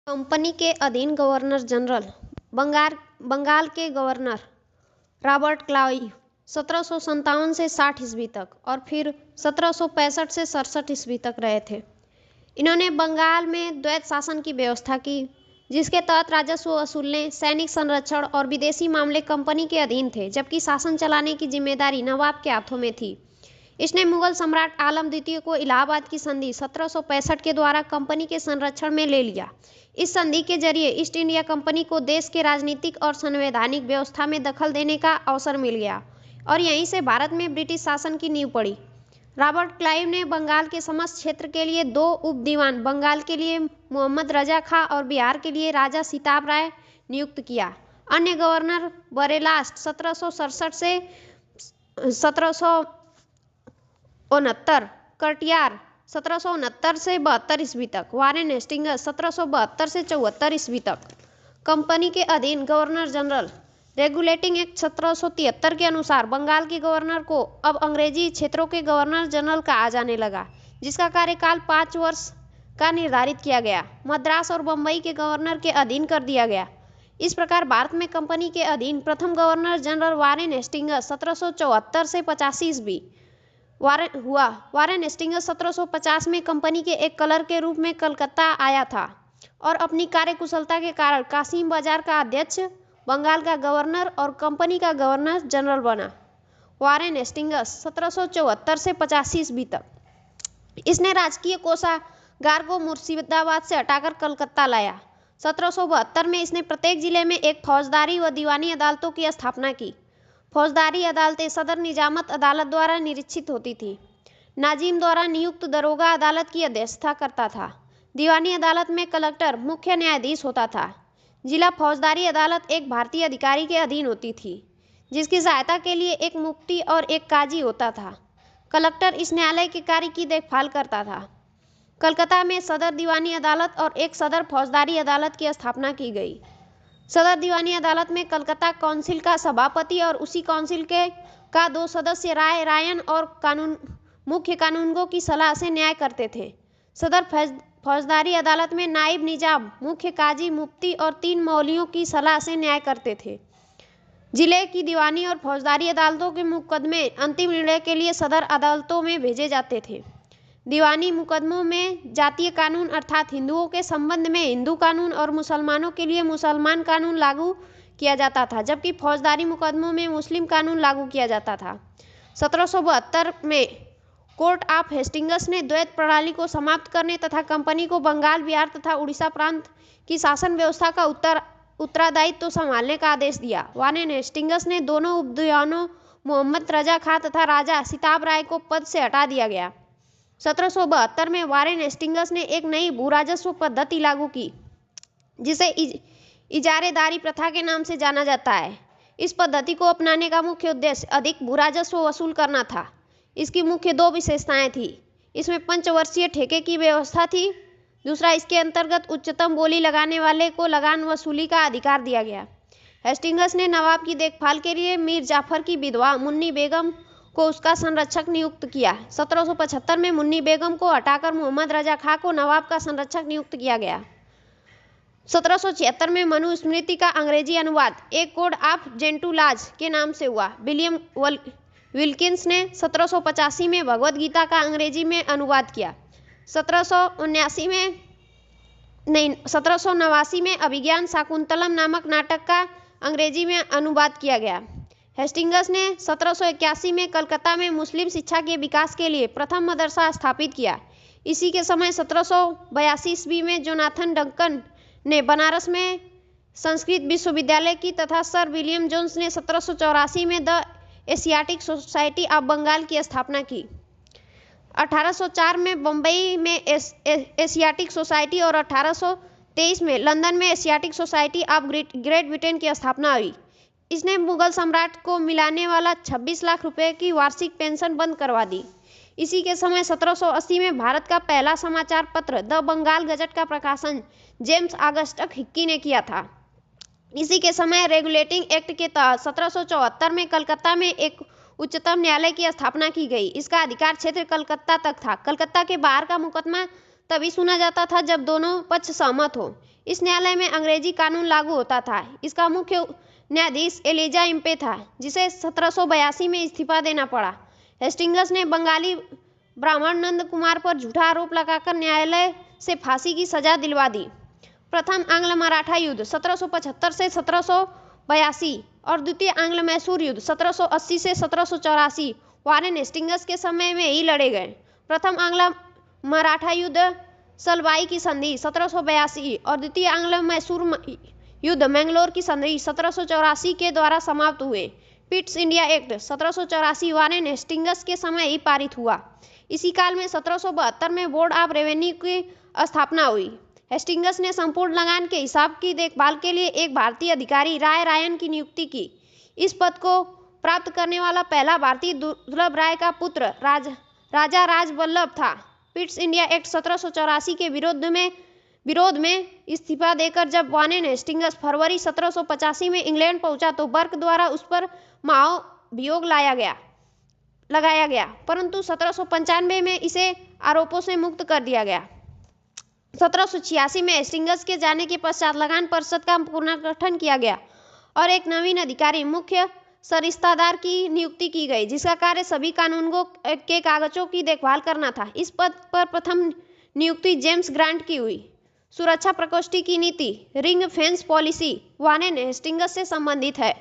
Company के अधीन governor general Bengal के गवर्नर रॉबर्ट क्लाइव 1757 से 60 ईस्वी तक और फिर 1765 से 67 ईस्वी तक रहे थे। इन्होंने बंगाल में द्वैत शासन की व्यवस्था की, जिसके तहत राजस्व वसूलने, सैनिक संरक्षण और विदेशी मामले कंपनी के अधीन थे, जबकि शासन चलाने की जिम्मेदारी नवाब के हाथों में थी। इसने मुगल सम्राट आलम द्वितीय को इलाहाबाद की संधि 1765 के द्वारा कंपनी के संरक्षण में ले लिया। इस संधि के जरिए ईस्ट इंडिया कंपनी को देश के राजनीतिक और संवैधानिक व्यवस्था में दखल देने का अवसर मिल गया और यहीं से भारत में ब्रिटिश शासन की नींव पड़ी। रॉबर्ट क्लाइव ने बंगाल के समस्त क्षेत्र के लिए 2 उप दीवान, बंगाल के लिए मोहम्मद रजा खां और बिहार के लिए राजा सिताब राय नियुक्त किया। अन्य गवर्नर बरेलास्ट 1767 से 1769, कटियार 1769 से 72 ईस्वी तक, वारेन हेस्टिंग्स 1772 से 74 ईस्वी तक। कंपनी के अधीन गवर्नर जनरल रेगुलेटिंग एक्ट 1773 के अनुसार बंगाल के गवर्नर को अब अंग्रेजी क्षेत्रों के गवर्नर जनरल कहा जाने लगा, जिसका कार्यकाल 5 वर्ष का निर्धारित किया गया। मद्रास और बम्बई के गवर्नर के अधीन कर दिया गया। इस प्रकार भारत में कंपनी के अधीन प्रथम गवर्नर जनरल वारेन हेस्टिंग्स 1774 से 85 ईस्वी हुआ। वारेन हेस्टिंग्स 1750 में कंपनी के एक क्लर्क के रूप में कलकत्ता आया था और अपनी कार्यकुशलता के कारण कासिम बाजार का अध्यक्ष, बंगाल का गवर्नर और कंपनी का गवर्नर जनरल बना। वारेन हेस्टिंग्स 1774 से 85 ईस्वी तक इसने राजकीय कोषागार को मुर्शिदाबाद से हटाकर कलकत्ता लाया। 1772 में इसने प्रत्येक जिले में एक फौजदारी व दीवानी अदालतों की स्थापना की। फौजदारी अदालतें सदर निजामत अदालत द्वारा निरीक्षित होती थी। नाजिम द्वारा नियुक्त दरोगा अदालत की अध्यक्षता करता था। दीवानी अदालत में कलेक्टर मुख्य न्यायाधीश होता था। जिला फौजदारी अदालत एक भारतीय अधिकारी के अधीन होती थी, जिसकी सहायता के लिए एक मुफ्ती और एक काजी होता था। कलेक्टर इस न्यायालय के कार्य की देखभाल करता था। कलकत्ता में सदर दीवानी अदालत और एक सदर फौजदारी अदालत की स्थापना की गई। सदर दीवानी अदालत में कलकत्ता काउंसिल का सभापति और उसी काउंसिल के 2 सदस्य रायन और मुख्य कानूनगो की सलाह से न्याय करते थे। सदर फौजदारी अदालत में नायब निजाम, मुख्य काजी, मुफ्ती और 3 मौलवियों की सलाह से न्याय करते थे। जिले की दीवानी और फौजदारी अदालतों के मुकदमे अंतिम निर्णय के लिए सदर अदालतों में भेजे जाते थे। दीवानी मुकदमों में जातीय कानून अर्थात हिंदुओं के संबंध में हिंदू कानून और मुसलमानों के लिए मुसलमान कानून लागू किया जाता था, जबकि फौजदारी मुकदमों में मुस्लिम कानून लागू किया जाता था। 1772 में कोर्ट ऑफ हेस्टिंग्स ने द्वैत प्रणाली को समाप्त करने तथा कंपनी को बंगाल, बिहार तथा उड़ीसा प्रांत की शासन व्यवस्था का उत्तरदायित्व संभालने का आदेश दिया। वारेन हेस्टिंग्स ने दोनों उपदीवानों मोहम्मद रजा खां तथा राजा सिताब राय को पद से हटा दिया गया। 1772 में वारेन हेस्टिंग्स ने एक नई भूराजस्व पद्धति लागू की, जिसे इजारेदारी प्रथा के नाम से जाना जाता है। इस पद्धति को अपनाने का मुख्य उद्देश्य अधिक भूराजस्व वसूल करना था। इसकी मुख्य 2 विशेषताएं थी। इसमें पंचवर्षीय ठेके की व्यवस्था थी। दूसरा, इसके अंतर्गत उच्चतम बोली लगाने वाले को लगान वसूली का अधिकार दिया गया। हेस्टिंग्स ने नवाब की देखभाल के लिए मीर जाफर की विधवा मुन्नी बेगम को उसका संरक्षक नियुक्त किया। 1775 में मुन्नी बेगम को हटाकर मोहम्मद रजा खां को नवाब का संरक्षक नियुक्त किया गया। 1776 में मनुस्मृति का अंग्रेजी अनुवाद एक कोड ऑफ जेंटुलाज के नाम से हुआ। विलियम विल्किंस ने 1785 में भगवद गीता का अंग्रेजी में अनुवाद किया। 1789 में अभिज्ञान शाकुंतलम नामक नाटक का अंग्रेजी में अनुवाद किया गया। हेस्टिंग्स ने 1781 में कलकत्ता में मुस्लिम शिक्षा के विकास के लिए प्रथम मदरसा स्थापित किया। इसी के समय 1782 ईस्वी में जोनाथन डंकन ने बनारस में संस्कृत विश्वविद्यालय की तथा सर विलियम जोन्स ने 1784 में the Asiatic Society of Bengal की स्थापना की। 1804 में बम्बई में एशियाटिक सोसाइटी और 1823 में लंदन में Asiatic Society of great Britain की स्थापना हुई। इसने मुगल सम्राट को मिलाने वाला 26 लाख रुपए की वार्षिक पेंशन बंद करवा दी। इसी के समय 1780 में भारत का पहला समाचार पत्र द बंगाल गजट का प्रकाशन जेम्स ऑगस्टस हिक्की ने किया था। इसी के समय रेगुलेटिंग एक्ट के तहत 1774 में कलकत्ता में एक उच्चतम न्यायालय की स्थापना की गई। इसका अधिकार क्षेत्र कलकत्ता तक था। कलकत्ता के बाहर का मुकदमा तभी सुना जाता था जब दोनों पक्ष सहमत हो। इस न्यायालय में अंग्रेजी कानून लागू होता था। इसका मुख्य न्यायाधीश एलिजा इम्पे था, जिसे 1782 में इस्तीफा देना पड़ा। हेस्टिंग्स ने बंगाली ब्राह्मण नंद कुमार पर झूठा आरोप लगाकर न्यायालय से फांसी की सजा दिलवा दी। प्रथम आंग्ल मराठा युद्ध 1775 से 1782 और द्वितीय आंग्ल मैसूर युद्ध 1780 से 1784 वारेन हेस्टिंग्स के समय में ही लड़े गए। प्रथम आंग्ल मराठा युद्ध सलबाई की संधि 1782 और द्वितीय आंग्ल मैसूर युद्ध मैंगलोर की संधि 1784 के द्वारा समाप्त हुए। Pitt's India act 1784 Warren Hastings के समय ही पारित हुआ। इसी काल में 1772 में बोर्ड ऑफ रेवेन्यू की स्थापना हुई। हेस्टिंग्स ने संपूर्ण लगान के हिसाब की देखभाल के लिए एक भारतीय अधिकारी राय रायन की नियुक्ति की। इस पद को प्राप्त करने वाला पहला भारतीय दुर्लभ राय का पुत्र राजा राजवल्लभ था। पिट्स इंडिया एक्ट 1784 के विरोध में इस्तीफा देकर जब वारेन हेस्टिंग्स फरवरी 1785 में इंग्लैंड पहुंचा तो बर्क द्वारा उस पर महाभियोग लगाया गया, परंतु 1795 में इसे आरोपों से मुक्त कर दिया गया। 1786 में हेस्टिंग्स के जाने के पश्चात लगान परिषद का पुनर्गठन किया गया और एक नवीन अधिकारी मुख्य सरिस्तादार की नियुक्ति की गई, जिसका कार्य सभी कानूनों के कागजों की देखभाल करना था। इस पद पर प्रथम नियुक्ति जेम्स ग्रांट की हुई। सुरक्षा प्रकोष्ठ की नीति ring fence policy Warren Hastings से संबंधित है।